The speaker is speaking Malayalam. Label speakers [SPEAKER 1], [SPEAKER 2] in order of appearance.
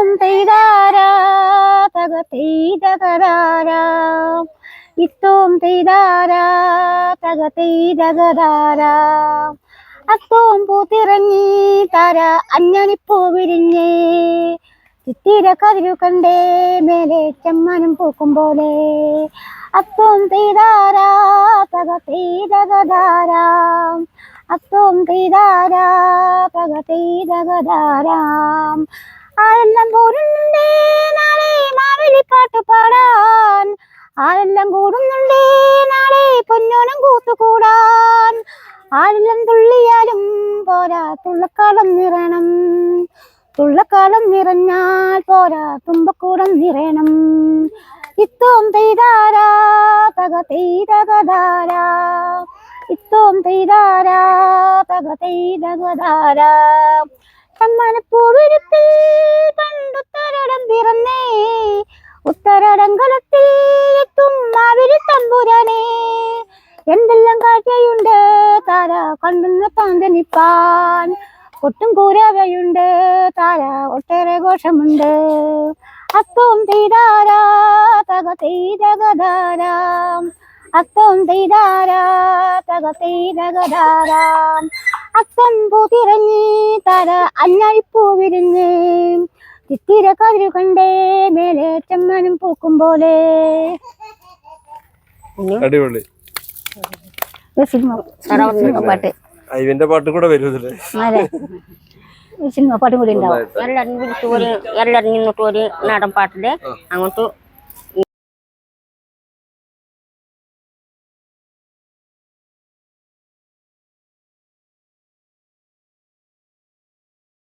[SPEAKER 1] ഇത്തോം തെയ്താരാ തക തെയ്തകരാരാ ഇത്തോം തെയ്താരാ തക തെയ്തകരാരാ അത്തോം പൂത്തിറങ്ങി താര അഞ്ഞണിപ്പൂ വിരിഞ്ഞേ ചിത്തിര കതിരു കണ്ടേ മേലെ ചെമ്മനം പൂക്കും പോലെ അത്തോം തെയ്താരാ തക തെയ്തകരാരാ അത്തോം തെയ്താരാ തക തെയ്തകരാരാ ആരെല്ലാം പോരുന്നുണ്ടേ നാളെ മാവേലിപ്പാട്ട് പാടാൻ ആരെല്ലാം കൂടുന്നുണ്ടേ നാളെ പൊന്നോണം കൂത്തുകൂടാൻ ആരെല്ലാം തുള്ളിയാലും പോരാ തുള്ളക്കാലം നിറയണം തുള്ളക്കാലം നിറഞ്ഞാൽ പോരാ തുമ്പക്കൂടം നിറയണം ഇത്തോം തെയ്താരാ തക തെയ്തകരാരാ ഇത്തോം തെയ്താരാ തക തെയ്തകരാരാ ചമ്മനപ്പൂവിരിപ്പിൽ പണ്ടുത്തരടം പിറന്നേ ഉത്തരടങ്കലത്തിൽ എത്തും മാവിരി തമ്പുരാനേ എന്തെല്ലാം കാഴ്ചയുണ്ട് താര കണ്ടുന്ന പാന്തനിപ്പാൻ കൊട്ടും കൂരവയുണ്ട് താര ഒട്ടേറെ ഘോഷമുണ്ട് അത്തോം തെയ്താരാ തക തെയ്തകരാരാ അത്തോം തെയ്താരാ തക തെയ്തകരാരാ അത്തം പൂത്തിറങ്ങി താര അഞ്ഞഴിപ്പൂ വിരിഞ്ഞ് ചിത്തിര കതിരു കണ്ടേ മേലെ ചെമ്മനം പൂക്കും പോലെ.
[SPEAKER 2] അടിപൊളി
[SPEAKER 1] സിനിമ പാട്ട്
[SPEAKER 2] ഇവന്റെ പാട്ടും കൂടെ വരുമല്ലേ?
[SPEAKER 1] സിനിമ പാട്ടും കൂടി ഉണ്ടാവും.
[SPEAKER 3] എല്ലാരും നിന്നിട്ട് ഒരു നാടൻ പാട്ടില് അങ്ങോട്ട്